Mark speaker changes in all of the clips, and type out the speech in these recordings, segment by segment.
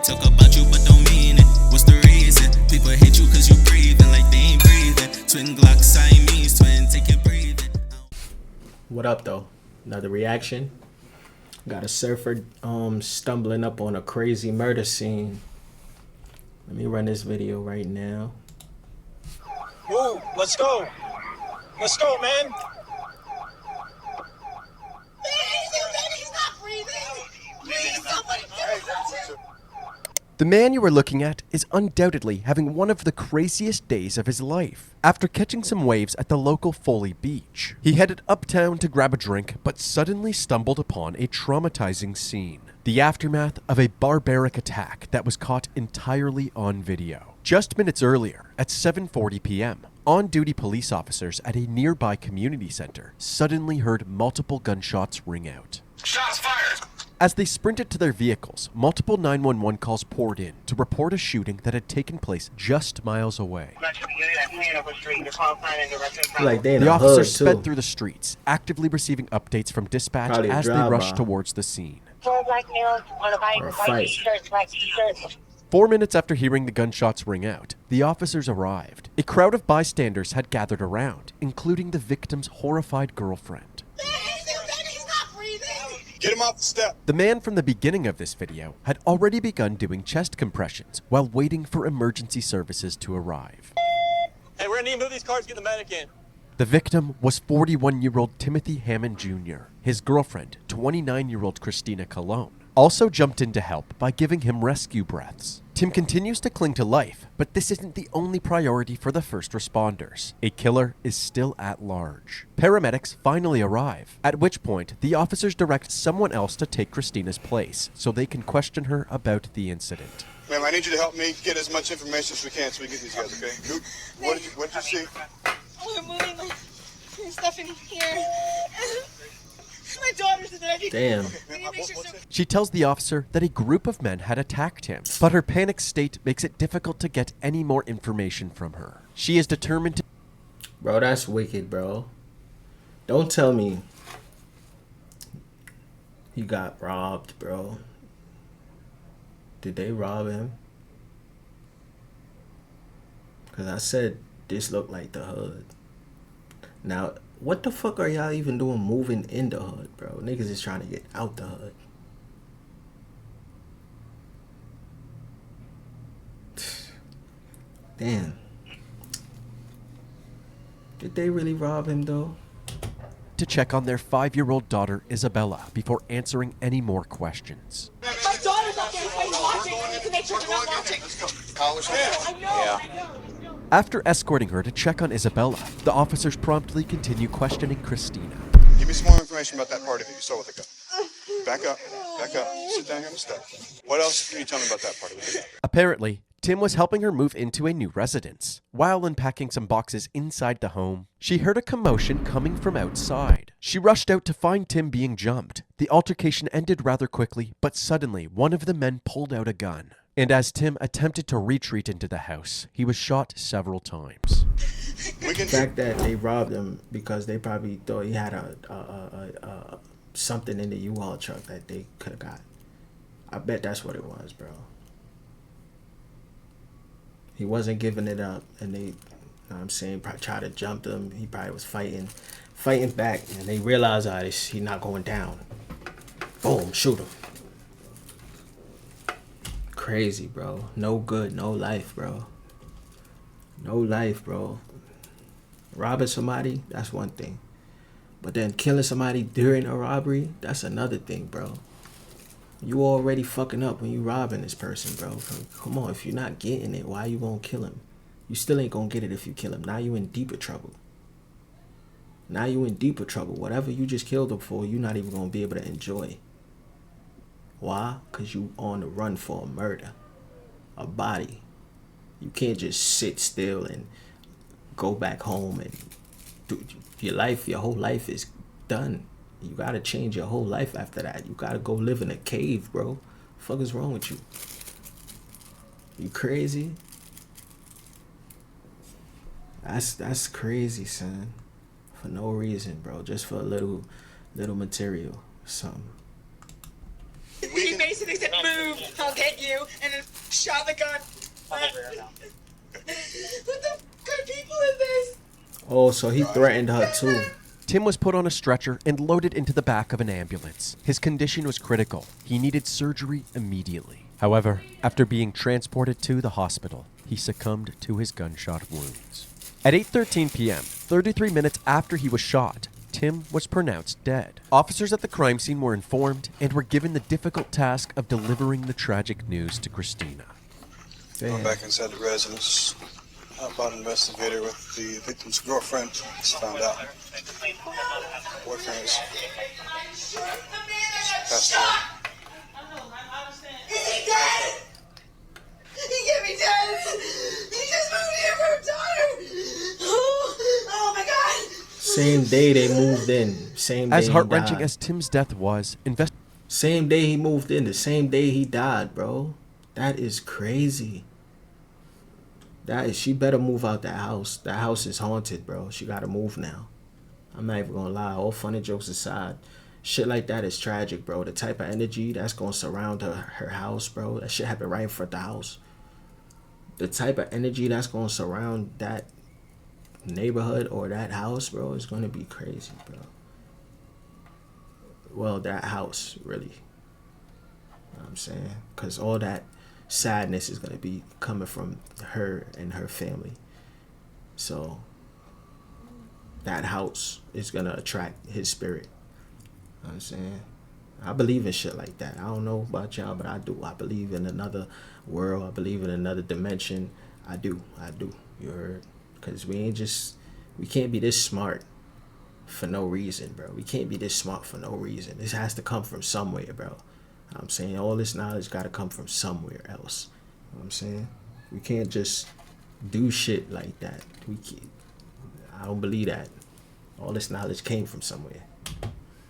Speaker 1: talk about you but don't mean it. What's the reason? People hate you cause you breathing like they ain't breathing. Twin Glock, Siamese twin, take your breathing.
Speaker 2: What up though? Another reaction. Got a surfer stumbling up on a crazy murder scene. Let me run this video right now.
Speaker 3: Whoa, let's go. Let's go, man.
Speaker 4: He's not breathing. Please, somebody do.
Speaker 5: The man you are looking at is undoubtedly having one of the craziest days of his life. After catching some waves at the local Foley beach, he headed uptown to grab a drink, but suddenly stumbled upon a traumatizing scene. The aftermath of a barbaric attack that was caught entirely on video. Just minutes earlier, at 7:40 p.m., on-duty police officers at a nearby community center suddenly heard multiple gunshots ring out.
Speaker 3: Shots fired.
Speaker 5: As they sprinted to their vehicles, multiple 911 calls poured in to report a shooting that had taken place just miles away.
Speaker 2: Like they in
Speaker 5: The
Speaker 2: a
Speaker 5: officers
Speaker 2: hood,
Speaker 5: sped
Speaker 2: too.
Speaker 5: through the streets, actively receiving updates from dispatch
Speaker 2: Probably a
Speaker 5: as they
Speaker 2: drive-by.
Speaker 5: rushed towards the scene.
Speaker 4: 4 black males on a bike,
Speaker 2: Or a
Speaker 4: white
Speaker 2: fight.
Speaker 4: t-shirts, black t-shirts.
Speaker 5: 4 minutes after hearing the gunshots ring out, the officers arrived. A crowd of bystanders had gathered around, including the victim's horrified girlfriend.
Speaker 4: He's not breathing.
Speaker 3: Get him off the step.
Speaker 5: The man from the beginning of this video had already begun doing chest compressions while waiting for emergency services to arrive.
Speaker 3: Hey, we're gonna need to move these cars, get the medic in.
Speaker 5: The victim was 41-year-old Timothy Hammond Jr. His girlfriend, 29-year-old Christina Colon, also jumped in to help by giving him rescue breaths. Tim continues to cling to life, but this isn't the only priority for the first responders. A killer is still at large. Paramedics finally arrive, at which point the officers direct someone else to take Christina's place so they can question her about the incident.
Speaker 6: Ma'am, I need you to help me get as much information as we can so we get these guys, okay? What did you see?
Speaker 4: We're moving stuff in here. My daughter's in there.
Speaker 2: Damn.
Speaker 5: She tells the officer that a group of men had attacked him, but her panicked state makes it difficult to get any more information from her. She is determined to...
Speaker 2: Bro, that's wicked, bro. Don't tell me he got robbed, bro. Did they rob him? Because I said this looked like the hood. Now, what the fuck are y'all even doing moving in the hood, bro? Niggas is trying to get out the hood. Damn. Did they really rob him, though?
Speaker 5: to check on their 5-year-old daughter, Isabella, before answering any more questions.
Speaker 4: My daughter's up there. Are you watching? I need to make sure they're not watching. I know.
Speaker 5: After escorting her to check on Isabella, the officers promptly continue questioning Christina.
Speaker 6: Give me some more information about that party that you saw with the gun. Back up. Sit down here on the step. What else can you tell me about that party?
Speaker 5: Apparently, Tim was helping her move into a new residence. While unpacking some boxes inside the home, she heard a commotion coming from outside. She rushed out to find Tim being jumped. The altercation ended rather quickly, but suddenly one of the men pulled out a gun. And as Tim attempted to retreat into the house, he was shot several times.
Speaker 2: The fact that they robbed him because they probably thought he had a something in the U-Haul truck that they could have got. I bet that's what it was, bro. He wasn't giving it up, and they, you know what I'm saying, probably tried to jump him. He probably was fighting back, and they realized, all right, he's not going down. Boom, shoot him. Crazy, bro. No good, no life, bro. No life, bro. Robbing somebody, that's one thing. But then killing somebody during a robbery, that's another thing, bro. You already fucking up when you robbing this person, bro. Come on, if you're not getting it, why you gonna kill him? You still ain't gonna get it if you kill him. Now you in deeper trouble. Now you in deeper trouble. Whatever you just killed him for, you're not even gonna be able to enjoy. Why? Because you on the run for a murder. A body. You can't just sit still and go back home and do your whole life is done. You gotta change your whole life after that. You gotta go live in a cave, bro. What the fuck is wrong with you? You crazy? That's crazy, son. For no reason, bro. Just for a little material, something.
Speaker 4: He made face and they said, move, I'll get you, and then shot the gun. What the good people is this?
Speaker 2: Oh, so he threatened her too.
Speaker 5: Tim was put on a stretcher and loaded into the back of an ambulance. His condition was critical. He needed surgery immediately. However, after being transported to the hospital, he succumbed to his gunshot wounds. At 8:13 p.m., 33 minutes after he was shot, Tim was pronounced dead. Officers at the crime scene were informed and were given the difficult task of delivering the tragic news to Christina.
Speaker 6: Went back inside the residence. About an investigator with the victim's girlfriend just found out. Boyfriend is passed away.
Speaker 4: Is he dead? He can't be dead. He just moved here for a daughter. Oh my God.
Speaker 2: Same day they moved in. Same day
Speaker 5: As
Speaker 2: he
Speaker 5: heart-wrenching
Speaker 2: died.
Speaker 5: as Tim's death was,
Speaker 2: Same day he moved in. The same day he died, bro. That is crazy. She better move out that house. That house is haunted, bro. She gotta move now. I'm not even gonna lie. All funny jokes aside, shit like that is tragic, bro. The type of energy that's gonna surround her house, bro. That shit happened right in front of the house. The type of energy that's gonna surround that neighborhood or that house, bro, is gonna be crazy, bro. Well, that house, really. You know what I'm saying? Because all that sadness is going to be coming from her and her family. So that house is going to attract his spirit. You know what I'm saying? I believe in shit like that. I don't know about y'all, but I do. I believe in another world. I believe in another dimension. I do. You heard? Because we can't be this smart for no reason, bro. We can't be this smart for no reason. This has to come from somewhere, bro. I'm saying all this knowledge got to come from somewhere else. You know what I'm saying? We can't just do shit like that. I don't believe that. All this knowledge came from somewhere.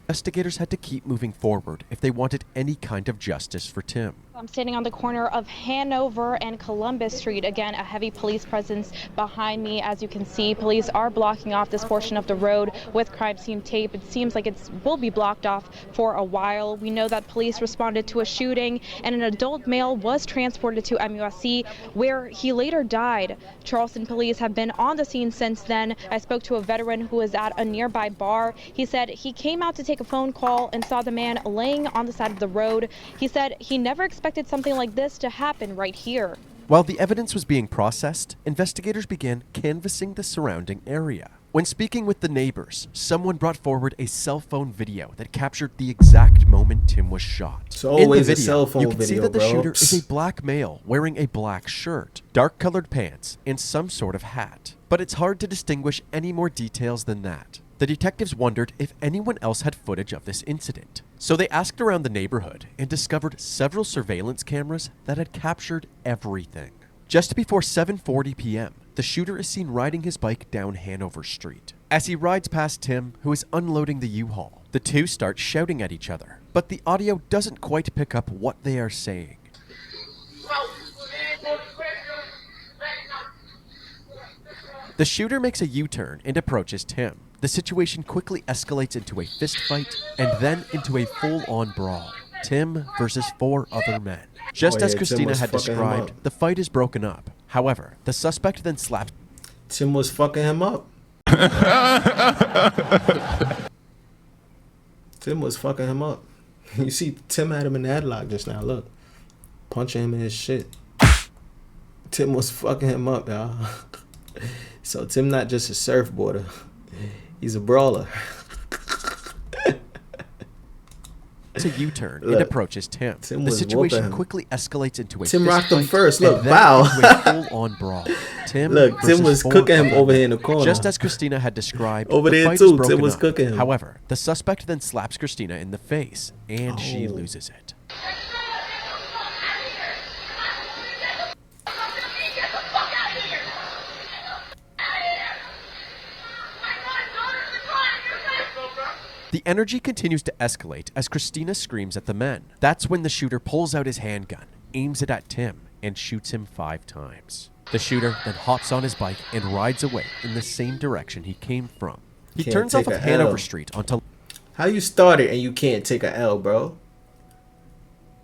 Speaker 5: investigators had to keep moving forward if they wanted any kind of justice for Tim.
Speaker 7: I'm standing on the corner of Hanover and Columbus Street. Again, a heavy police presence behind me. As you can see, police are blocking off this portion of the road with crime scene tape. It seems like it will be blocked off for a while. We know that police responded to a shooting and an adult male was transported to MUSC where he later died. Charleston police have been on the scene since then. I spoke to a veteran who was at a nearby bar. He said he came out to take a phone call and saw the man laying on the side of the road. He said he never expected something like this to happen right here.
Speaker 5: While the evidence was being processed, investigators began canvassing the surrounding area. When speaking with the neighbors, someone brought forward a cell phone video that captured the exact moment Tim was shot.
Speaker 2: It's always
Speaker 5: In the
Speaker 2: a
Speaker 5: video,
Speaker 2: cell phone
Speaker 5: you can see
Speaker 2: video,
Speaker 5: that the
Speaker 2: bro.
Speaker 5: shooter is a black male wearing a black shirt, dark-colored pants, and some sort of hat. But it's hard to distinguish any more details than that. The detectives wondered if anyone else had footage of this incident. So they asked around the neighborhood and discovered several surveillance cameras that had captured everything. Just before 7:40 p.m., the shooter is seen riding his bike down Hanover Street. As he rides past Tim, who is unloading the U-Haul, the two start shouting at each other. But the audio doesn't quite pick up what they are saying. The shooter makes a U-turn and approaches Tim. The situation quickly escalates into a fistfight and then into a full-on brawl. Tim versus 4 other men. Just as
Speaker 2: Tim
Speaker 5: Christina
Speaker 2: was
Speaker 5: had
Speaker 2: fucking him
Speaker 5: described,
Speaker 2: up.
Speaker 5: the fight is broken up. However, the suspect then slaps
Speaker 2: Tim was fucking him up. Tim was fucking him up. You see, Tim had him in the headlock just now. Look, punching him in his shit. Tim was fucking him up, y'all. So Tim not just a surfboarder. He's a brawler.
Speaker 5: a U-turn and
Speaker 2: Look,
Speaker 5: approaches Tim.
Speaker 2: Tim
Speaker 5: The
Speaker 2: was
Speaker 5: situation
Speaker 2: whooping him.
Speaker 5: quickly escalates into a
Speaker 2: Tim rocked him
Speaker 5: fistfight
Speaker 2: first.
Speaker 5: and
Speaker 2: Look,
Speaker 5: then
Speaker 2: bow.
Speaker 5: into a full-on brawl. Tim
Speaker 2: Look, Tim
Speaker 5: versus
Speaker 2: was
Speaker 5: 4
Speaker 2: cooking him
Speaker 5: other
Speaker 2: over
Speaker 5: men.
Speaker 2: here in the corner.
Speaker 5: Just as Christina had described,
Speaker 2: Over
Speaker 5: the
Speaker 2: there
Speaker 5: fight
Speaker 2: too,
Speaker 5: is
Speaker 2: Tim
Speaker 5: broken
Speaker 2: was
Speaker 5: up.
Speaker 2: cooking him.
Speaker 5: However, the suspect then slaps Christina in the face, and she
Speaker 2: Oh.
Speaker 5: loses it. The energy continues to escalate as Christina screams at the men. That's when the shooter pulls out his handgun, aims it at Tim, and shoots him 5 times. The shooter then hops on his bike and rides away in the same direction he came from. He
Speaker 2: Can't
Speaker 5: turns off
Speaker 2: take
Speaker 5: of
Speaker 2: a
Speaker 5: Hanover
Speaker 2: L.
Speaker 5: Street onto...
Speaker 2: How you started and you can't take a L, bro?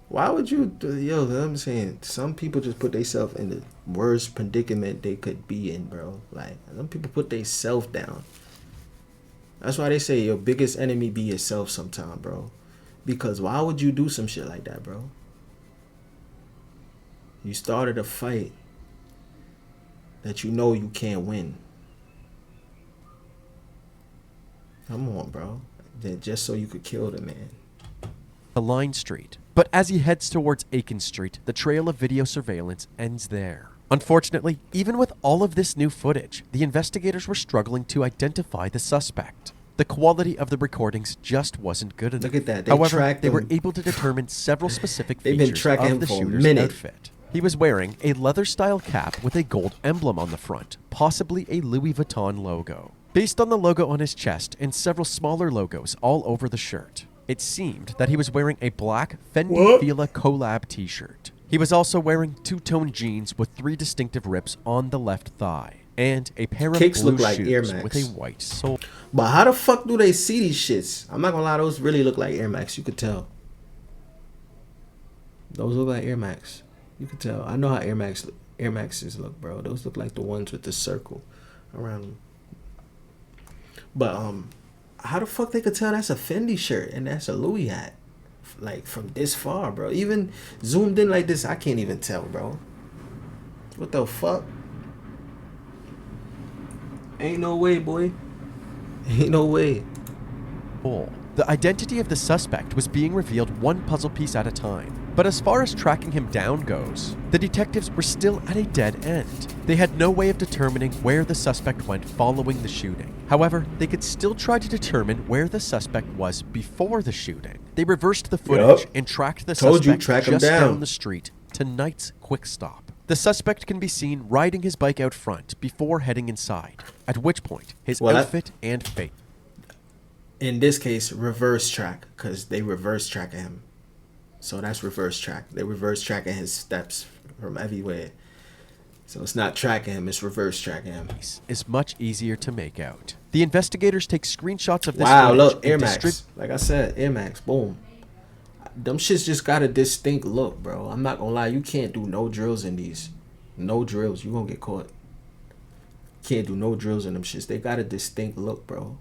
Speaker 2: Why would you, yo, I'm saying, some people just put themselves in the worst predicament they could be in, bro. Like, some people put themselves down. That's why they say your biggest enemy be yourself sometime, bro. Because why would you do some shit like that, bro? You started a fight that you know you can't win. Come on, bro. Just so you could kill the man.
Speaker 5: Line Street. But as he heads towards Aiken Street, the trail of video surveillance ends there. Unfortunately, even with all of this new footage, the investigators were struggling to identify the suspect. The quality of the recordings just wasn't good enough.
Speaker 2: Look at that.
Speaker 5: However, they were able to determine several specific features of the shooter's outfit. He was wearing a leather-style cap with a gold emblem on the front, possibly a Louis Vuitton logo. Based on the logo on his chest and several smaller logos all over the shirt, it seemed that he was wearing a black Fendi Fila collab t-shirt. He was also wearing two-tone jeans with 3 distinctive rips on the left thigh, and a pair of
Speaker 2: Kicks
Speaker 5: blue
Speaker 2: look like
Speaker 5: shoes
Speaker 2: Air Max.
Speaker 5: with a white sole.
Speaker 2: But how the fuck do they see these shits? I'm not gonna lie, those really look like Air Max. You could tell. Those look like Air Max. You could tell. I know how Air Maxes look, bro. Those look like the ones with the circle around them. But how the fuck they could tell that's a Fendi shirt and that's a Louis hat? Like from this far, bro. Even zoomed in like this, I can't even tell, bro. What the fuck? Ain't no way, boy. Ain't no way.
Speaker 5: The identity of the suspect was being revealed one puzzle piece at a time. But as far as tracking him down goes, the detectives were still at a dead end. They had no way of determining where the suspect went following the shooting. However, they could still try to determine where the suspect was before the shooting. They reversed the footage and tracked the suspect just down the street to Knight's Quick Stop. The suspect can be seen riding his bike out front before heading inside, at which point his outfit and face.
Speaker 2: In this case, reverse track, because they reverse tracking him. So that's reverse track. They reverse tracking his steps from everywhere. So it's not tracking him, it's reverse tracking him.
Speaker 5: Is much easier to make out. The investigators take screenshots of this
Speaker 2: wow,
Speaker 5: footage
Speaker 2: look, Air Max. Like I said, Air Max, boom. Them shits just got a distinct look, bro. I'm not gonna lie, you can't do no drills in these. No drills, you gonna get caught. Can't do no drills in them shits. They got a distinct look, bro.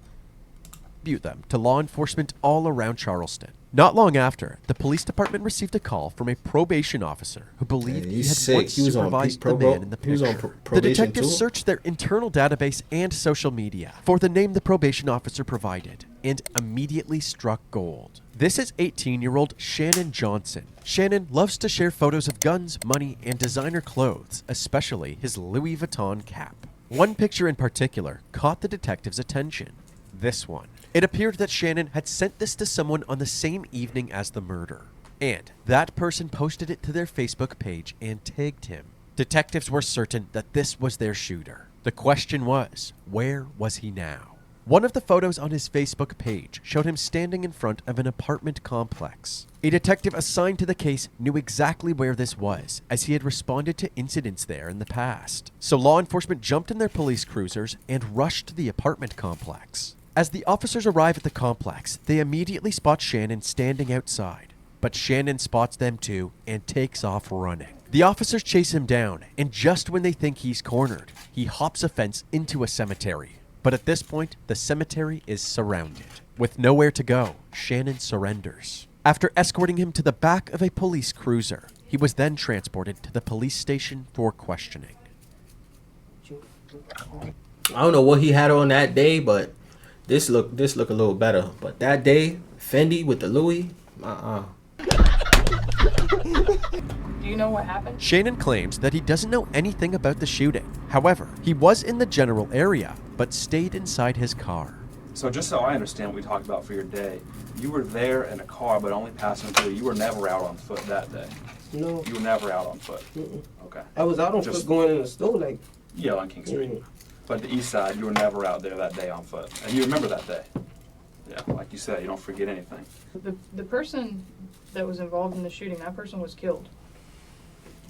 Speaker 5: Them to law enforcement all around Charleston. Not long after, the police department received a call from a probation officer who believed he had once supervised the man in the picture. The detectives searched their internal database and social media for the name the probation officer provided and immediately struck gold. This is 18-year-old Shannon Johnson. Shannon loves to share photos of guns, money, and designer clothes, especially his Louis Vuitton cap. One picture in particular caught the detectives' attention. This one. It appeared that Shannon had sent this to someone on the same evening as the murder, and that person posted it to their Facebook page and tagged him. Detectives were certain that this was their shooter. The question was, where was he now? One of the photos on his Facebook page showed him standing in front of an apartment complex. A detective assigned to the case knew exactly where this was, as he had responded to incidents there in the past. So law enforcement jumped in their police cruisers and rushed to the apartment complex. As the officers arrive at the complex, they immediately spot Shannon standing outside. But Shannon spots them too and takes off running. The officers chase him down, and just when they think he's cornered, he hops a fence into a cemetery. But at this point, the cemetery is surrounded. With nowhere to go, Shannon surrenders. After escorting him to the back of a police cruiser, he was then transported to the police station for questioning.
Speaker 2: I don't know what he had on that day, but this look a little better. But that day, Fendi with the Louis,
Speaker 8: Do you know what happened?
Speaker 5: Shannon claims that he doesn't know anything about the shooting. However, he was in the general area, but stayed inside his car.
Speaker 9: So just so I understand what we talked about for your day, you were there in a car but only passing through. You were never out on foot that day?
Speaker 10: No.
Speaker 9: You were never out on foot? Okay.
Speaker 10: I was out on foot going in the store, like...
Speaker 9: Yeah, on King Street. But the east side, you were never out there that day on foot. And you remember that day? Yeah, like you said, you don't forget anything.
Speaker 8: The person that was involved in the shooting, that person was killed.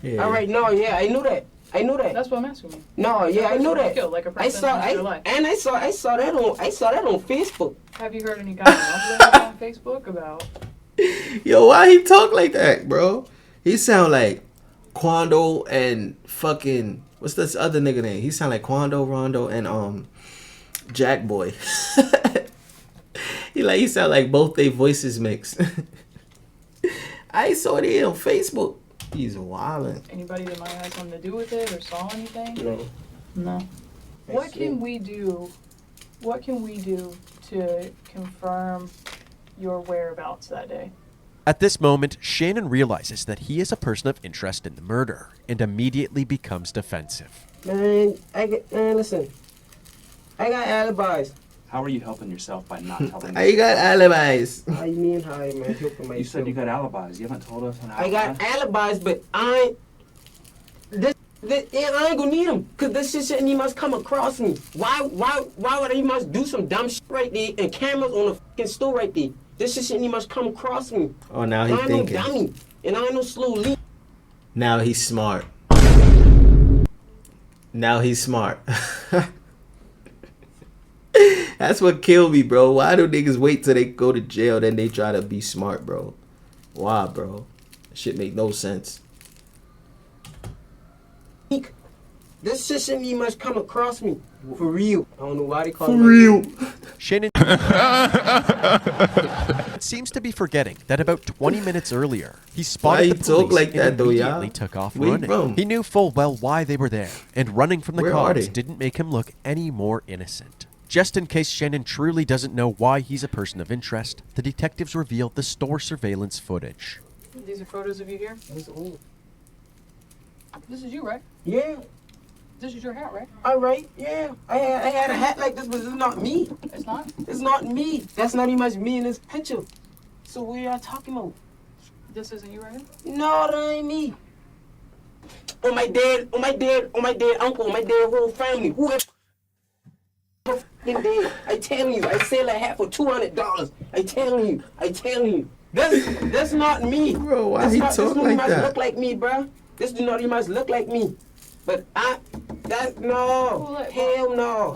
Speaker 2: Yeah.
Speaker 10: All right, no, yeah, I knew that.
Speaker 8: That's what I'm asking you.
Speaker 10: No, yeah, I knew that.
Speaker 8: Killed, like a person in your life.
Speaker 10: I saw that on Facebook.
Speaker 8: Have you heard any kind of rumblings on Facebook about
Speaker 2: Yo, why he talk like that, bro? He sound like Quando and fucking what's this other nigga name? He sound like Quando, Rondo, and Jack Boy. He sound like both their voices mixed. I saw it on Facebook. He's wildin'.
Speaker 8: Anybody that might have something to do with it or saw anything?
Speaker 10: No.
Speaker 8: No. What can we do? What can we do to confirm your whereabouts that day?
Speaker 5: At this moment, Shannon realizes that he is a person of interest in the murder and immediately becomes defensive.
Speaker 10: Man, listen. I got alibis.
Speaker 9: How are you helping yourself by not telling
Speaker 2: I got alibis.
Speaker 10: How you mean how, man? Helping myself.
Speaker 9: You said you got alibis. You haven't told us an alibi.
Speaker 10: I got alibis, but I ain't gonna need them, cause this shit shouldn't even must come across me. Why would I must do some dumb shit right there and cameras on the fucking store right there? This shit shouldn't even must come across me.
Speaker 2: Oh, now he
Speaker 10: I ain't
Speaker 2: thinking.
Speaker 10: no dummy, and I ain't no slow lead.
Speaker 2: Now he's smart. Now he's smart. That's what killed me, bro. Why do niggas wait till they go to jail, then they try to be smart, bro? Why, bro? Shit make no sense.
Speaker 10: This shit shouldn't even must come across me. For real. I don't know why they call
Speaker 2: For
Speaker 10: it
Speaker 2: real.
Speaker 5: Shannon seems to be forgetting that about 20 minutes earlier, he spotted
Speaker 2: Why he
Speaker 5: the
Speaker 2: talk
Speaker 5: police
Speaker 2: like
Speaker 5: and
Speaker 2: that, though, y'all?
Speaker 5: immediately took off
Speaker 2: Where you
Speaker 5: running.
Speaker 2: from?
Speaker 5: He knew full well why they were there, and running from the
Speaker 2: Where are
Speaker 5: cops
Speaker 2: they?
Speaker 5: didn't make him look any more innocent. Just in case Shannon truly doesn't know why he's a person of interest, the detectives revealed the store surveillance footage.
Speaker 8: These are photos of you here? This is you, right?
Speaker 10: Yeah.
Speaker 8: This is your hat, right?
Speaker 10: All right, yeah. I had a hat like this, but it's not me.
Speaker 8: It's not?
Speaker 10: It's not me. That's not even much me in this picture. So what y'all talking about?
Speaker 8: This isn't you right here?
Speaker 10: No, that ain't me. On my dead uncle, on my dead whole family. Who is fucking dead? I telling you, I sell a hat for $200. I telling you. That's not me.
Speaker 2: Bro, why
Speaker 10: That's
Speaker 2: he
Speaker 10: not,
Speaker 2: talk
Speaker 10: this
Speaker 2: like
Speaker 10: must
Speaker 2: that?
Speaker 10: look like me, bro. This do not even must look like me. But no. Hell no.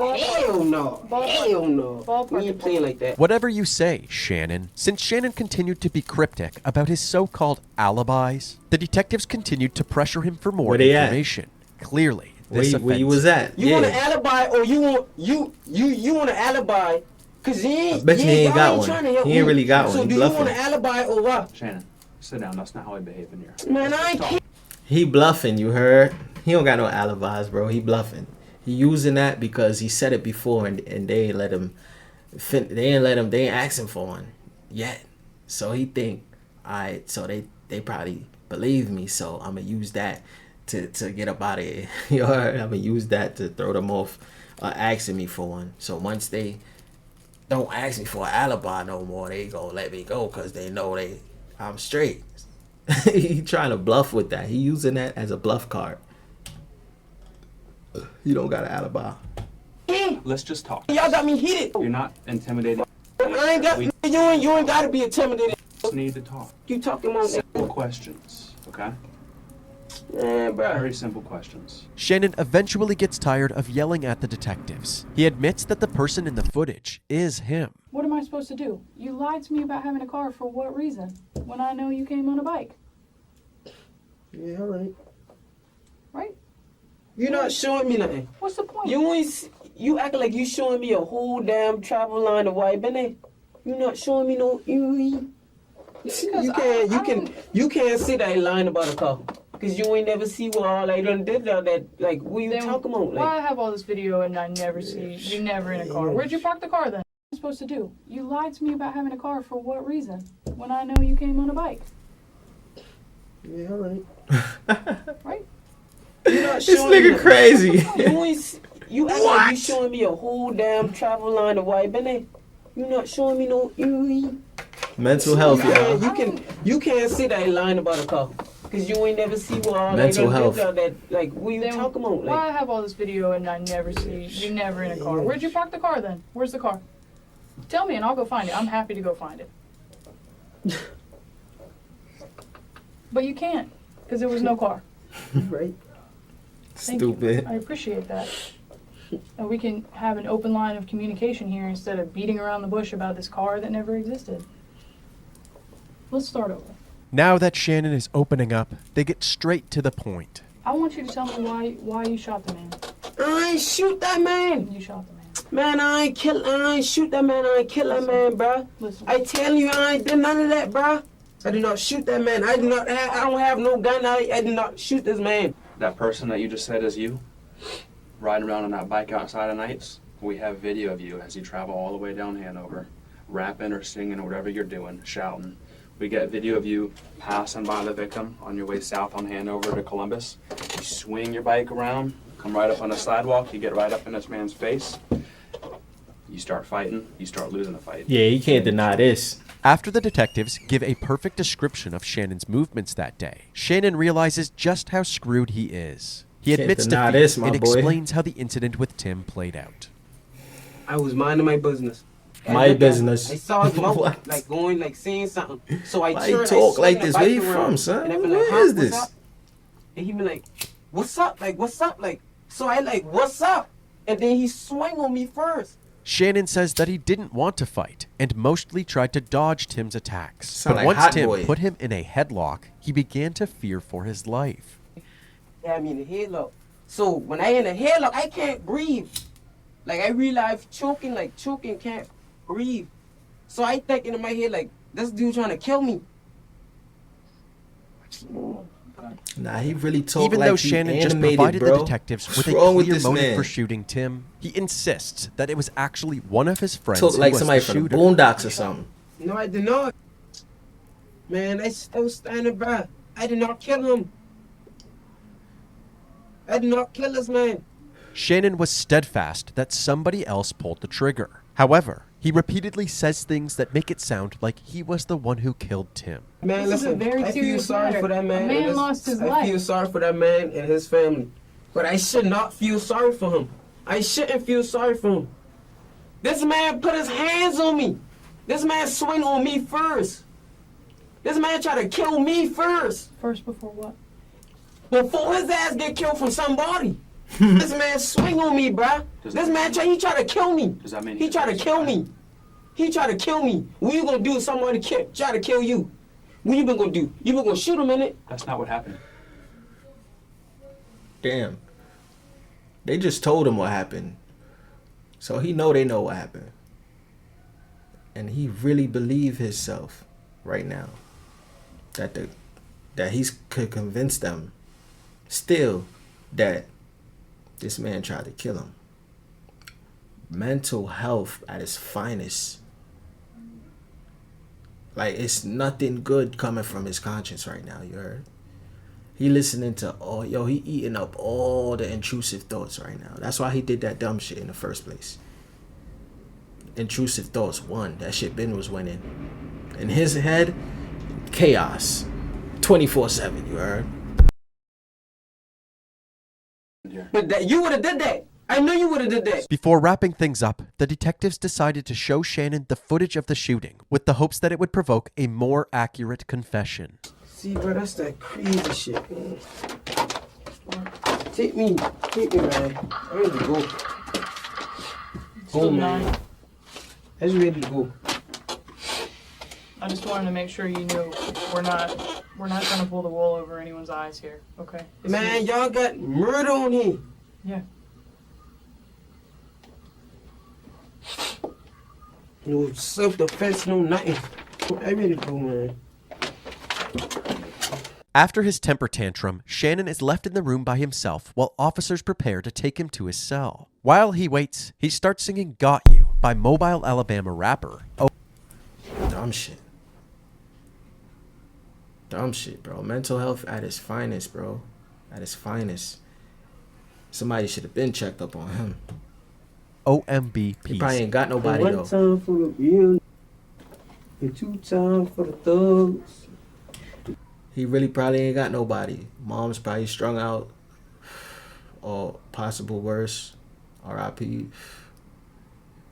Speaker 10: We ain't playing like that.
Speaker 5: Whatever you say, Shannon. Since Shannon continued to be cryptic about his so-called alibis, the detectives continued to pressure him for more
Speaker 2: Where they at?
Speaker 5: information. Clearly,
Speaker 2: Where
Speaker 5: this
Speaker 2: you
Speaker 5: offense.
Speaker 2: was at?
Speaker 10: You want an alibi, or you want an alibi? Cause
Speaker 2: I bet you he ain't got one.
Speaker 10: Trying to help
Speaker 2: He ain't
Speaker 10: me.
Speaker 2: really got one.
Speaker 10: So
Speaker 2: He
Speaker 10: do you want
Speaker 2: bluffing.
Speaker 10: an alibi or what?
Speaker 9: Shannon, sit down. That's not how I behave in here.
Speaker 10: Man, I ain't.
Speaker 2: He bluffing, you heard? He don't got no alibis, bro. He bluffing. He using that because he said it before and they ain't let him. They ain't ask him for one yet. So he think, alright, so they probably believe me. So I'm gonna use that to get up out of here. You heard? I'm gonna use that to throw them off, asking me for one. So once they don't ask me for an alibi no more, they gonna let me go because they know I'm straight. He trying to bluff with that. He using that as a bluff card. You don't got an alibi.
Speaker 9: Let's just talk.
Speaker 10: Y'all got me heated.
Speaker 9: You're not intimidated.
Speaker 10: I ain't got.
Speaker 9: We
Speaker 10: You ain't got to be intimidated.
Speaker 9: just need to talk.
Speaker 10: You talking about
Speaker 9: Simple questions, okay?
Speaker 10: Man, bro.
Speaker 9: Very simple questions.
Speaker 5: Shannon eventually gets tired of yelling at the detectives. He admits that the person in the footage is him.
Speaker 8: What am I supposed to do? You lied to me about having a car for what reason? When I know you came on a bike.
Speaker 10: Yeah, all right.
Speaker 8: Right?
Speaker 10: You're not showing me nothing.
Speaker 8: What's the point?
Speaker 10: You acting like you showing me a whole damn travel line of white, Benny. You not showing me no. You can't say that lying about a car. Cause you ain't never see what all I done did that. Like, what you talking about?
Speaker 8: Why I
Speaker 10: Like,
Speaker 8: have all this video and I never see you never in a car? Where'd you park the car then? What am I supposed to do? You lied to me about having a car for what reason? When I know you came on a bike.
Speaker 10: yeah, all right.
Speaker 8: Right?
Speaker 10: You not
Speaker 2: This
Speaker 10: showing me
Speaker 2: nigga
Speaker 10: nothing.
Speaker 2: crazy.
Speaker 10: You act like you showing me a whole damn travel line of white, Benny. You not showing me no.
Speaker 2: Mental health, y'all.
Speaker 10: You can't say that lying about a car. Cause you ain't never see what all
Speaker 2: Mental
Speaker 10: I done
Speaker 2: health.
Speaker 10: did that. Like, what you talking about?
Speaker 8: Why I
Speaker 10: Like,
Speaker 8: have all this video and I never see you never in a car? Where'd you park the car then? Where's the car? Tell me and I'll go find it. I'm happy to go find it. But you can't, because there was no car.
Speaker 10: right?
Speaker 8: Thank
Speaker 2: Stupid.
Speaker 8: you. I appreciate that. And we can have an open line of communication here instead of beating around the bush about this car that never existed. Let's start over.
Speaker 5: Now that Shannon is opening up, they get straight to the point.
Speaker 8: I want you to tell me why you shot the man.
Speaker 10: I ain't shoot that man.
Speaker 8: You shot the man.
Speaker 10: Man, I ain't shoot that man. I ain't kill that man, bruh.
Speaker 8: Listen.
Speaker 10: I tell you, I ain't did none of that, bruh. I did not shoot that man. I don't have no gun. I did not shoot this man.
Speaker 9: That person that you just said is you, riding around on that bike outside of nights, we have video of you as you travel all the way down Hanover, rapping or singing or whatever you're doing, shouting. We get video of you passing by the victim on your way south on Hanover to Columbus. You swing your bike around, come right up on the sidewalk, you get right up in this man's face. You start fighting, you start losing the fight.
Speaker 2: Yeah, you can't deny this.
Speaker 5: After the detectives give a perfect description of Shannon's movements that day, Shannon realizes just how screwed he is. He
Speaker 2: Can't
Speaker 5: admits
Speaker 2: deny
Speaker 5: defeat
Speaker 2: this, my
Speaker 5: and
Speaker 2: boy.
Speaker 5: explains how the incident with Tim played out.
Speaker 10: I was minding my business.
Speaker 2: My business.
Speaker 10: I saw his mouth
Speaker 2: What?
Speaker 10: like going, like saying something. So I
Speaker 2: Why you
Speaker 10: turned.
Speaker 2: talk
Speaker 10: I
Speaker 2: like
Speaker 10: swung
Speaker 2: this?
Speaker 10: the
Speaker 2: Where
Speaker 10: bike
Speaker 2: you
Speaker 10: around,
Speaker 2: from, son?
Speaker 10: and I be like,
Speaker 2: Where
Speaker 10: "Huh,
Speaker 2: is
Speaker 10: what's
Speaker 2: this?"
Speaker 10: up?" And he be like, "What's up? Like, what's up? Like." So I like, "What's up?" And then he swung on me first.
Speaker 5: Shannon says that he didn't want to fight and mostly tried to dodge Tim's attacks.
Speaker 2: Sound
Speaker 5: But
Speaker 2: like
Speaker 5: once
Speaker 2: Hot
Speaker 5: Tim
Speaker 2: Boy.
Speaker 5: put him in a headlock, he began to fear for his life.
Speaker 10: Yeah, I mean the headlock. So when I in the headlock, I can't breathe. Like I realize choking, can't breathe. So I thinking in my head like, this dude trying to kill me.
Speaker 2: Nah, he really talked
Speaker 5: Even
Speaker 2: like
Speaker 5: though
Speaker 2: he
Speaker 5: Shannon just
Speaker 2: animated,
Speaker 5: provided
Speaker 2: bro.
Speaker 5: the detectives with
Speaker 2: What's
Speaker 5: a
Speaker 2: wrong with
Speaker 5: clear
Speaker 2: this
Speaker 5: motive
Speaker 2: man?
Speaker 5: for shooting Tim, he insists that it was actually one of his friends
Speaker 2: Talk
Speaker 5: who
Speaker 2: like
Speaker 5: was
Speaker 2: somebody
Speaker 5: the
Speaker 2: from
Speaker 5: shooter.
Speaker 2: the Boondocks or something.
Speaker 10: No, I did not. Man, I was standing by. I did not kill him. I did not kill this man.
Speaker 5: Shannon was steadfast that somebody else pulled the trigger. However, he repeatedly says things that make it sound like he was the one who killed Tim.
Speaker 10: Man,
Speaker 8: This is a
Speaker 10: listen,
Speaker 8: very
Speaker 10: I feel
Speaker 8: serious
Speaker 10: sorry
Speaker 8: matter.
Speaker 10: for that man.
Speaker 8: A man
Speaker 10: and his-
Speaker 8: lost his
Speaker 10: I
Speaker 8: life.
Speaker 10: feel sorry for that man and his family. But I should not feel sorry for him. I shouldn't feel sorry for him. This man put his hands on me. This man swing on me first. This man tried to kill me first.
Speaker 8: First before what?
Speaker 10: Before his ass get killed from somebody. This man swing on me, bruh. This man he tried to kill me.
Speaker 9: Does that mean
Speaker 10: He tried to kill me. He tried to kill me. What you gonna do if somebody try to kill you? What you been gonna do? You been gonna shoot him in it?
Speaker 9: That's not what happened.
Speaker 2: Damn. They just told him what happened. So he know they know what happened. And he really believe himself right now. That he could convince them still that this man tried to kill him. Mental health at its finest. Like, it's nothing good coming from his conscience right now, you heard? He listening to he eating up all the intrusive thoughts right now. That's why he did that dumb shit in the first place. Intrusive thoughts won. That shit Ben was winning. In his head, chaos. 24/7, you heard?
Speaker 10: But that you would have did that. I know you would have did that.
Speaker 5: Before wrapping things up, the detectives decided to show Shannon the footage of the shooting with the hopes that it would provoke a more accurate confession.
Speaker 10: See, bro, that's that crazy shit, man. Take me, man. I'm ready to go.
Speaker 8: Still nine.
Speaker 10: I just ready to go.
Speaker 8: I just wanted to make sure you knew we're not gonna pull the wool over anyone's eyes here. Okay.
Speaker 10: Man, y'all got murder on here.
Speaker 8: Yeah.
Speaker 10: No self-defense, no nothing. I ready to go, man.
Speaker 5: After his temper tantrum, Shannon is left in the room by himself while officers prepare to take him to his cell. While he waits, he starts singing Got You by Mobile Alabama rapper.
Speaker 2: Dumb shit. Dumb shit, bro. Mental health at its finest, bro. At its finest. Somebody should have been checked up on him.
Speaker 5: OMB
Speaker 2: He
Speaker 5: peace.
Speaker 2: probably ain't got nobody,
Speaker 10: One
Speaker 2: though.
Speaker 10: time for the real, and 2 times for the thugs.
Speaker 2: He really probably ain't got nobody. Mom's probably strung out. Or possible worse. R.I.P.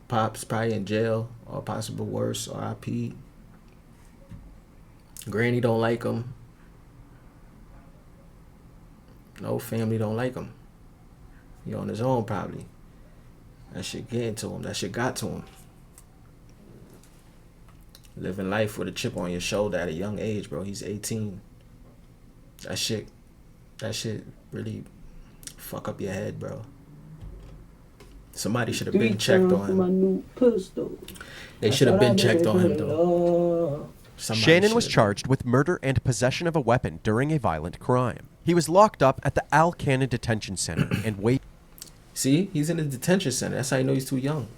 Speaker 2: Pop's probably in jail. Or possible worse. R.I.P. Granny don't like him. No family don't like him. He on his own probably. That shit getting to him. That shit got to him. Living life with a chip on your shoulder at a young age, bro. He's 18. That shit really fuck up your head, bro. Somebody should have been checked on him. They should have been checked on him, though.
Speaker 5: Shannon was charged with murder and possession of a weapon during a violent crime. He was locked up at the Al Cannon Detention Center and wait.
Speaker 2: See, he's in the detention center. That's how you know he's too young.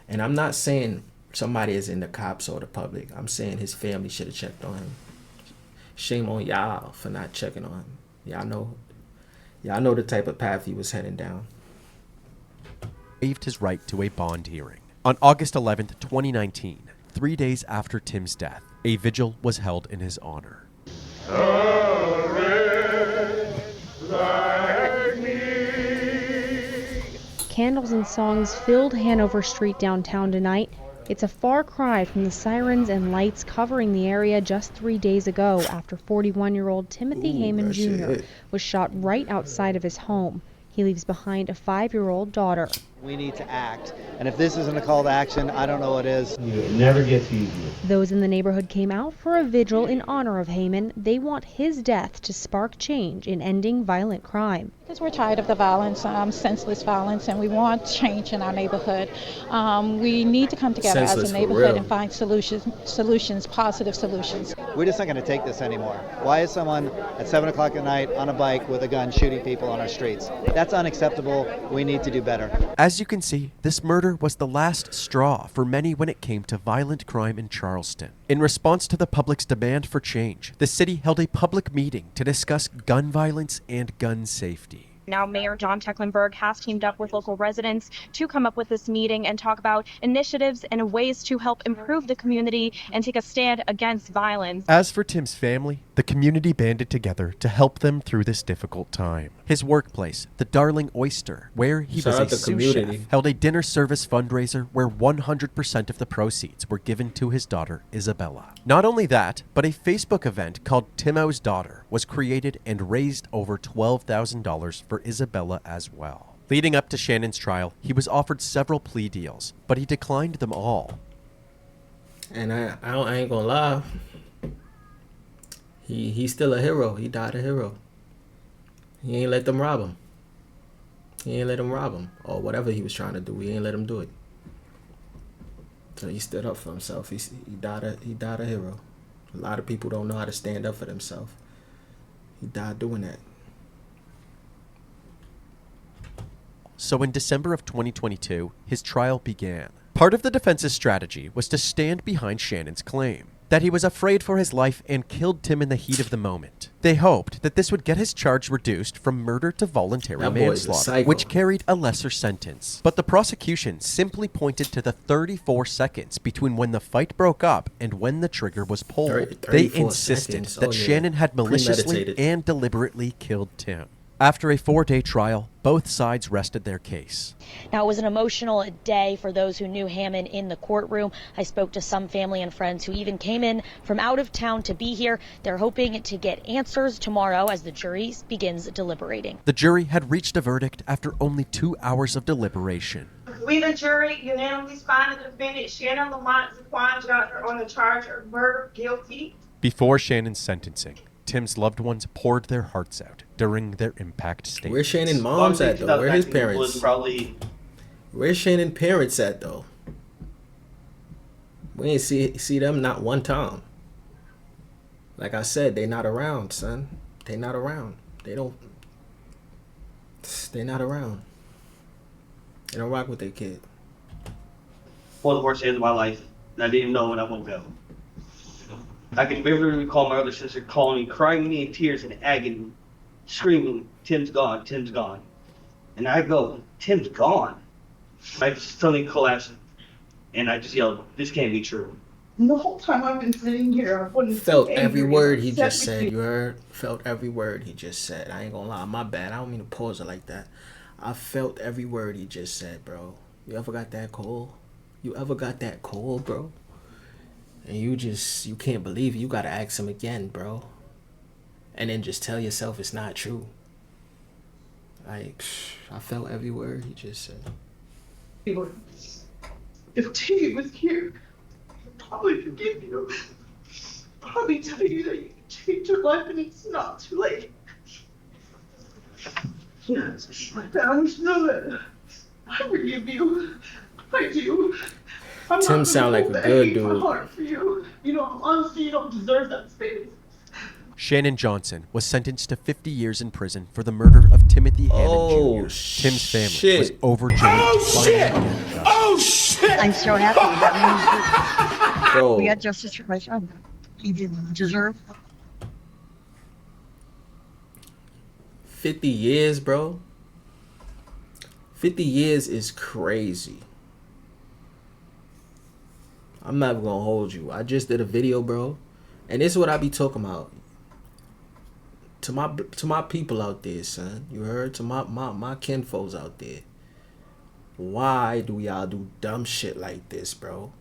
Speaker 2: And I'm not saying somebody is in the cops or the public. I'm saying his family should have checked on him. Shame on y'all for not checking on him. Y'all know the type of path he was heading down.
Speaker 5: Waived his right to a bond hearing. On August 11th, 2019, 3 days after Tim's death, a vigil was held in his honor.
Speaker 7: Candles and songs filled Hanover Street downtown tonight. It's a far cry from the sirens and lights covering the area just 3 days ago after 41-year-old Timothy Heyman Jr. was shot right outside of his home. He leaves behind a 5-year-old daughter.
Speaker 11: We need to act. And if this isn't a call to action, I don't know what is.
Speaker 12: It never gets easier.
Speaker 7: Those in the neighborhood came out for a vigil in honor of Heyman. They want his death to spark change in ending violent crime.
Speaker 13: Because we're tired of the violence, senseless violence, and we want change in our neighborhood. We need to come together as a neighborhood and find solutions, positive solutions.
Speaker 11: We're just not going to take this anymore. Why is someone at 7 o'clock at night on a bike with a gun shooting people on our streets? That's unacceptable. We need to do better.
Speaker 5: As you can see, this murder was the last straw for many when it came to violent crime in Charleston. In response to the public's demand for change, the city held a public meeting to discuss gun violence and gun safety.
Speaker 7: Now, Mayor John Tecklenburg has teamed up with local residents to come up with this meeting and talk about initiatives and ways to help improve the community and take a stand against violence.
Speaker 5: As for Tim's family, the community banded together to help them through this difficult time. His workplace, the Darling Oyster, where he was a sous chef, held a dinner service fundraiser where 100% of the proceeds were given to his daughter, Isabella. Not only that, but a Facebook event called Timo's Daughter was created and raised over $12,000 for Isabella as well. Leading up to Shannon's trial, he was offered several plea deals, but he declined them all.
Speaker 2: And I ain't gonna lie, he's still a hero. He died a hero. He ain't let them rob him. Or whatever he was trying to do, he ain't let him do it. So he stood up for himself. He died a hero. A lot of people don't know how to stand up for themselves. He died doing that.
Speaker 5: So in December of 2022, his trial began. Part of the defense's strategy was to stand behind Shannon's claim that he was afraid for his life and killed Tim in the heat of the moment. They hoped that this would get his charge reduced from murder to voluntary manslaughter, which carried a lesser sentence. But the prosecution simply pointed to the 34 seconds between when the fight broke up and when the trigger was pulled. They insisted that Shannon had maliciously and deliberately killed Tim. After a 4-day trial, both sides rested their case.
Speaker 14: Now, it was an emotional day for those who knew Hammond in the courtroom. I spoke to some family and friends who even came in from out of town to be here. They're hoping to get answers tomorrow as the jury begins deliberating.
Speaker 5: The jury had reached a verdict after only 2 hours of deliberation.
Speaker 15: We, the jury, unanimously find the defendant Shannon Lamont Zaquan Jr. on the charge of murder guilty.
Speaker 5: Before Shannon's sentencing, Tim's loved ones poured their hearts out during their impact statements.
Speaker 2: Where's Shannon's mom's at, though? Where his parents? Where's Shannon's parents at, though? We ain't see them not one time. Like I said, they not around, son. They not around. They not around. They don't rock with their kid.
Speaker 16: One of the worst days of my life. And I didn't know when I woke up. I can vividly recall my other sister calling me, crying me in tears and agony, screaming, "Tim's gone, Tim's gone." And I go, "Tim's gone?" I just suddenly collapsed, and I just yelled, "This can't be true."
Speaker 15: And the whole time I've been sitting here, I
Speaker 2: felt every word he just said. You heard? Felt every word he just said. I ain't gonna lie, my bad. I don't mean to pause it like that. I felt every word he just said, bro. You ever got that cold? Bro? And you can't believe it. You gotta ask him again, bro. And then just tell yourself it's not true. Like, I felt every word he just said.
Speaker 15: If T was here,
Speaker 16: probably forgive you. Probably tell you that you can change your life and it's not too late. Yes, my parents know it. I forgive you. I do. I'm
Speaker 2: Tim
Speaker 16: not
Speaker 2: sound
Speaker 16: gonna
Speaker 2: like a
Speaker 16: hold that
Speaker 2: good
Speaker 16: hate in my
Speaker 2: dude.
Speaker 16: heart for you. You know, honestly, you don't deserve that space.
Speaker 5: Shannon Johnson was sentenced to 50 years in prison for the murder of Timothy Hammond Jr. Tim's family was overjoyed to finally get justice.
Speaker 16: Oh shit!
Speaker 12: I'm so happy that means
Speaker 2: Bro.
Speaker 12: we got justice for my son. He didn't deserve.
Speaker 2: 50 years, bro. 50 years is crazy. I'm not gonna hold you. I just did a video, bro, and this is what I be talking about. To my people out there, son. You heard? To my kinfolks out there. Why do y'all do dumb shit like this, bro?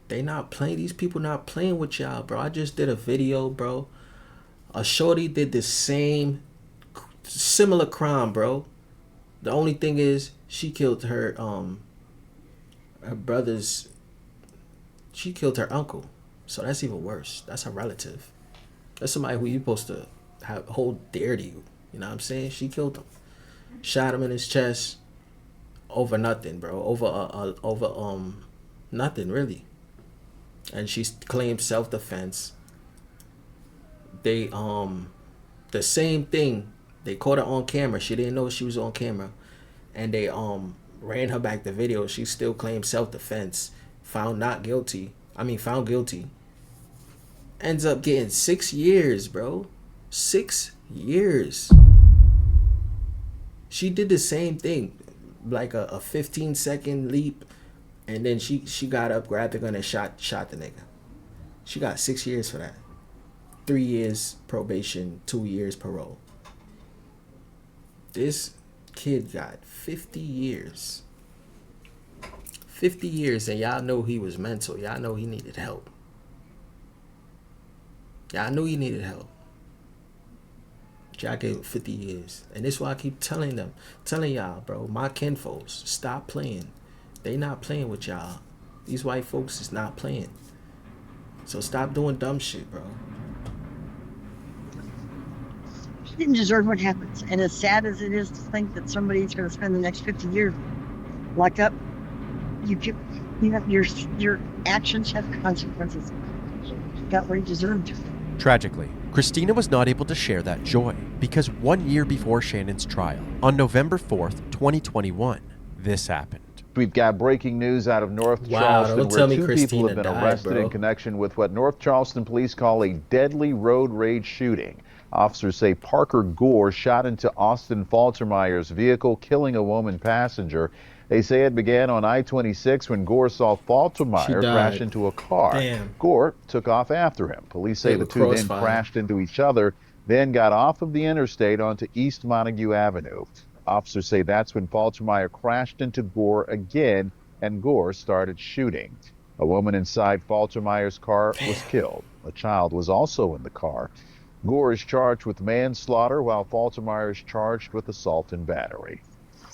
Speaker 2: They not playing. These people not playing with y'all, bro. I just did a video, bro. A shorty did the same, similar crime, bro. The only thing is she killed her brother's. She killed her uncle, so that's even worse. That's a relative. That's somebody who you supposed to hold dear to you. You know what I'm saying? She killed him, shot him in his chest over nothing, bro. Over nothing really. And she claimed self-defense. They the same thing. They caught her on camera. She didn't know she was on camera, and they ran her back the video. She still claimed self-defense. Found guilty. Ends up getting 6 years, bro. 6 years. She did the same thing, like a 15-second leap, and then she got up, grabbed the gun, and shot the nigga. She got 6 years for that. 3 years probation, 2 years parole. This kid got 50 years. 50 years, and y'all know he was mental. Y'all know he needed help. Y'all knew he needed help. Y'all gave him 50 years. And this is why I keep telling y'all, bro, my kinfolks, stop playing. They not playing with y'all. These white folks is not playing. So stop doing dumb shit, bro.
Speaker 12: He didn't deserve what happens. And as sad as it is to think that somebody's going to spend the next 50 years locked up, your actions have consequences. He got what he deserved.
Speaker 5: Tragically, Christina was not able to share that joy because 1 year before Shannon's trial, on November 4th, 2021, this happened.
Speaker 17: We've got breaking news out of North
Speaker 2: Wow,
Speaker 17: Charleston
Speaker 2: don't
Speaker 17: where
Speaker 2: tell me
Speaker 17: two
Speaker 2: Christina
Speaker 17: people have been
Speaker 2: died,
Speaker 17: arrested
Speaker 2: bro.
Speaker 17: in connection with what North Charleston police call a deadly road rage shooting. Officers say Parker Gore shot into Austin Faltermeyer's vehicle, killing a woman passenger. They say it began on I-26 when Gore saw Faltermeyer crash into a car.
Speaker 2: Damn.
Speaker 17: Gore took off after him. Police say
Speaker 2: They
Speaker 17: the
Speaker 2: were
Speaker 17: two then
Speaker 2: crossfire.
Speaker 17: crashed into each other, then got off of the interstate onto East Montague Avenue. Officers say that's when Faltermeyer crashed into Gore again, and Gore started shooting. A woman inside Faltermeyer's car was killed. A child was also in the car. Gore is charged with manslaughter, while Faltermeyer is charged with assault and battery.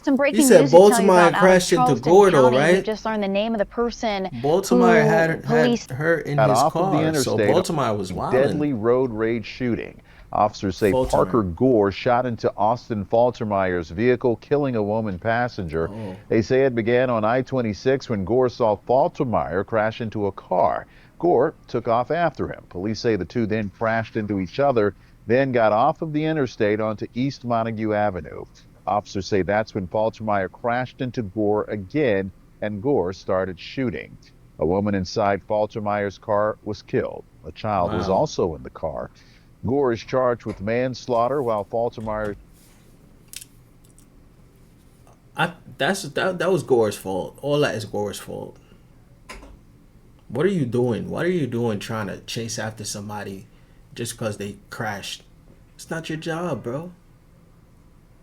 Speaker 18: Some breaking
Speaker 2: He said
Speaker 18: news to tell you
Speaker 2: Baltimore
Speaker 18: about
Speaker 2: crashed into
Speaker 18: Charleston
Speaker 2: Gore, though,
Speaker 18: County. We
Speaker 2: right?
Speaker 18: just learned the name of the person
Speaker 2: Baltimore
Speaker 18: who
Speaker 2: had
Speaker 18: police
Speaker 2: her in
Speaker 17: Got
Speaker 2: his
Speaker 17: off of the
Speaker 2: car, so
Speaker 17: interstate
Speaker 2: Baltimore was
Speaker 17: on a
Speaker 2: wild.
Speaker 17: deadly road rage shooting. Officers say
Speaker 2: Faltermeyer.
Speaker 17: Parker Gore shot into Austin Faltermeyer's vehicle, killing a woman passenger.
Speaker 2: Oh.
Speaker 17: They say it began on I-26 when Gore saw Faltermeyer crash into a car. Gore took off after him. Police say the two then crashed into each other, then got off of the interstate onto East Montague Avenue. Officers say that's when Faltermeyer crashed into Gore again, and Gore started shooting. A woman inside Faltermeyer's car was killed. A child was
Speaker 2: Wow.
Speaker 17: also in the car. Gore is charged with manslaughter, while Faltermeyer...
Speaker 2: That was Gore's fault. All that is Gore's fault. What are you doing? What are you doing trying to chase after somebody just because they crashed? It's not your job, bro.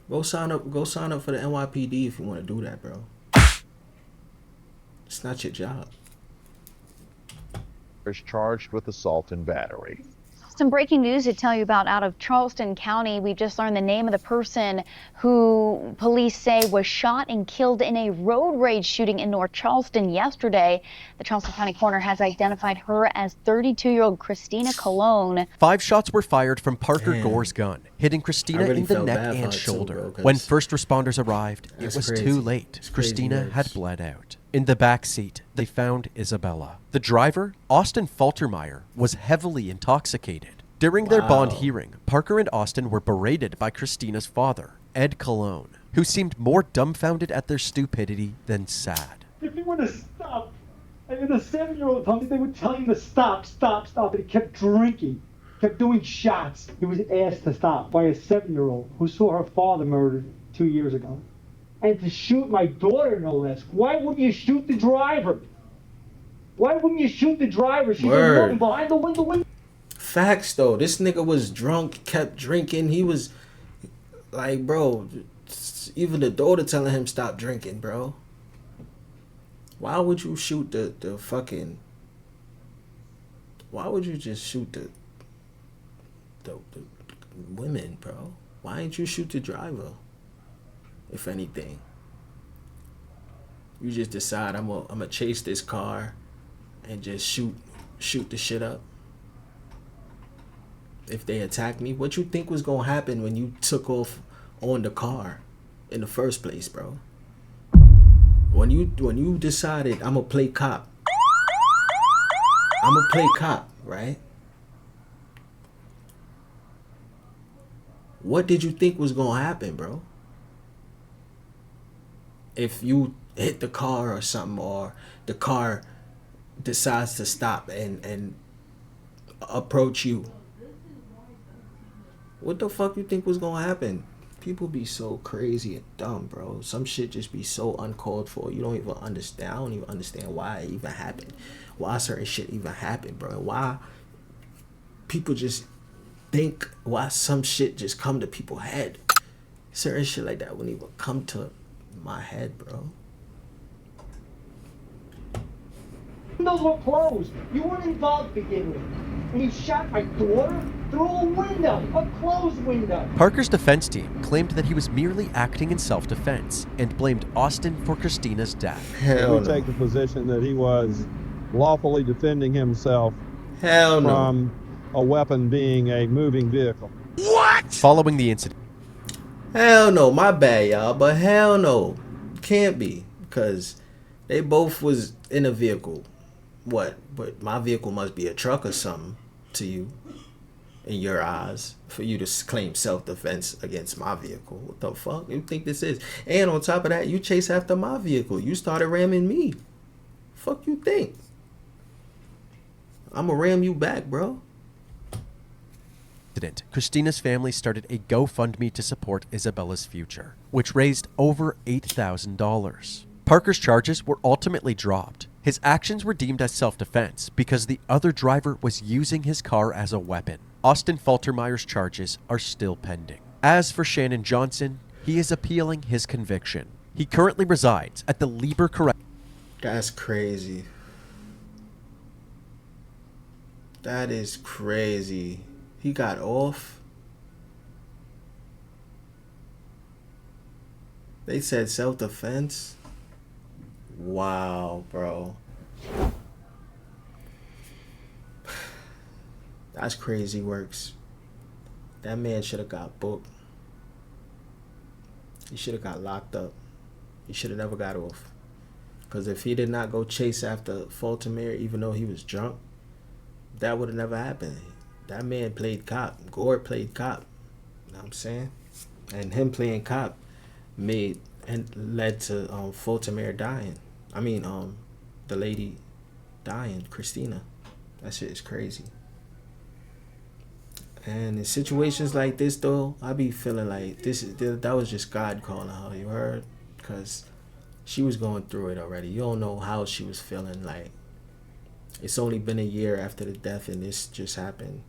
Speaker 2: Go sign up for the NYPD if you want to do that, bro. It's not your job.
Speaker 17: is charged with assault and battery.
Speaker 18: Some breaking news to tell you about out of Charleston County. We just learned the name of the person who police say was shot and killed in a road rage shooting in North Charleston yesterday. The Charleston County coroner has identified her as 32-year-old Christina Colon.
Speaker 5: 5 shots were fired from Parker
Speaker 2: Damn.
Speaker 5: Gore's gun, hitting Christina
Speaker 2: really
Speaker 5: in the
Speaker 2: felt
Speaker 5: neck
Speaker 2: bad for
Speaker 5: and
Speaker 2: her too,
Speaker 5: shoulder.
Speaker 2: bro, 'cause
Speaker 5: When first responders arrived, it
Speaker 2: that's
Speaker 5: was
Speaker 2: crazy.
Speaker 5: too late.
Speaker 2: It's crazy
Speaker 5: Christina
Speaker 2: words.
Speaker 5: had bled out. In the back seat, they found Isabella. The driver, Austin Faltermeyer, was heavily intoxicated. During their bond hearing, Parker and Austin were berated by Christina's father, Ed Colon, who seemed more dumbfounded at their stupidity than sad.
Speaker 19: If he would have stopped, and the 7-year-old told me they would tell him to stop, but he kept drinking, kept doing shots. He was asked to stop by a 7-year-old who saw her father murdered 2 years ago. And to shoot my daughter, no less. Why wouldn't you shoot the driver? Why wouldn't you shoot the driver? She's
Speaker 2: Word.
Speaker 19: looking behind the window.
Speaker 2: Facts though. This nigga was drunk, kept drinking. He was like, bro, even the daughter telling him stop drinking, bro. Why would you shoot the fucking... Why would you just shoot the women, bro? Why didn't you shoot the driver? If anything, you just decide I'm gonna chase this car and just shoot the shit up. If they attack me, what you think was gonna happen when you took off on the car in the first place, bro? When you decided I'm gonna play cop, right? What did you think was gonna happen, bro? If you hit the car or something, or the car decides to stop and approach you, what the fuck you think was gonna happen? People be so crazy and dumb, bro. Some shit just be so uncalled for. You don't even understand. I don't even understand why it even happened. Why certain shit even happened, bro. Why people just think, why some shit just come to people's head. Certain shit like that wouldn't even come to my head, bro.
Speaker 19: Windows were closed. You weren't involved to begin with. And you shot my daughter through a window, a closed window.
Speaker 5: Parker's defense team claimed that he was merely acting in self-defense and blamed Austin for Christina's death.
Speaker 20: We take the position that he was lawfully defending himself
Speaker 2: from
Speaker 20: a weapon being a moving vehicle.
Speaker 5: What? Following the incident.
Speaker 2: Hell no, my bad, y'all, but hell no. Can't be, because they both was in a vehicle. What? But my vehicle must be a truck or something to you, in your eyes, for you to claim self-defense against my vehicle. What the fuck you think this is? And on top of that, you chase after my vehicle. You started ramming me. Fuck you think? I'ma ram you back, bro.
Speaker 5: Christina's family started a GoFundMe to support Isabella's future, which raised over $8,000. Parker's charges were ultimately dropped. His actions were deemed as self-defense because the other driver was using his car as a weapon. Austin Faltermeyer's charges are still pending. As for Shannon Johnson, he is appealing his conviction. He currently resides at the Lieber Correctional.
Speaker 2: That's crazy. That is crazy. He got off. They said self-defense. Wow, bro. That's crazy works. That man should have got booked. He should have got locked up. He should have never got off. Because if he did not go chase after Faltermeyer, even though he was drunk, that would have never happened. That man played cop. Gore played cop. You know what I'm saying? And him playing cop made and led to Faltermeyer dying. I mean, the lady dying, Christina. That shit is crazy. And in situations like this, though, I be feeling like that was just God calling her. You heard? Because she was going through it already. You don't know how she was feeling. Like, it's only been a year after the death, and this just happened.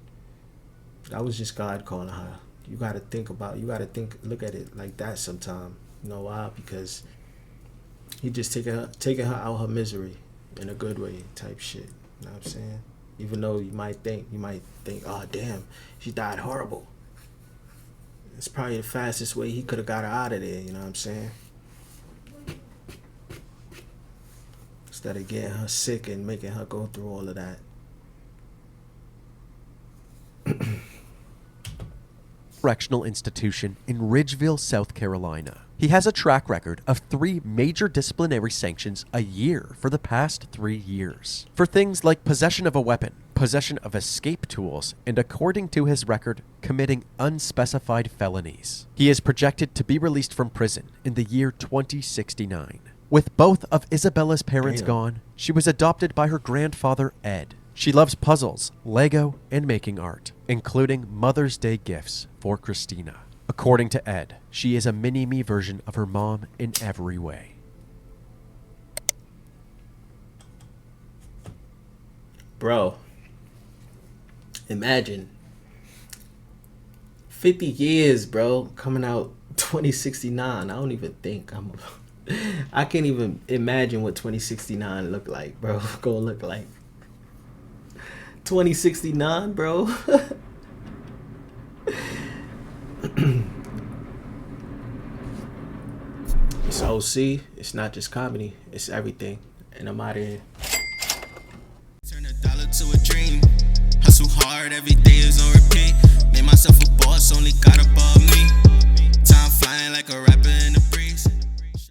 Speaker 2: That was just God calling her. You got to look at it like that sometime. You know why? Because he just taking her out her misery in a good way type shit. You know what I'm saying? Even though you might think, oh damn, she died horrible. It's probably the fastest way he could have got her out of there, you know what I'm saying? Instead of getting her sick and making her go through all of that.
Speaker 5: Correctional institution in Ridgeville, South Carolina. He has a track record of 3 major disciplinary sanctions a year for the past 3 years. For things like possession of a weapon, possession of escape tools, and according to his record, committing unspecified felonies. He is projected to be released from prison in the year 2069. With both of Isabella's parents gone, she was adopted by her grandfather, Ed. She loves puzzles, Lego, and making art, including Mother's Day gifts for Christina. According to Ed, she is a mini-me version of her mom in every way.
Speaker 2: Bro, imagine 50 years, bro, coming out 2069. I don't even think I can't even imagine what 2069 look like, bro. Gonna look like 2069, bro. It's OC. It's not just comedy. It's everything. And I'm out of here.
Speaker 1: Turn a dollar to a dream. Hustle hard, every day is on repeat. Made myself a boss.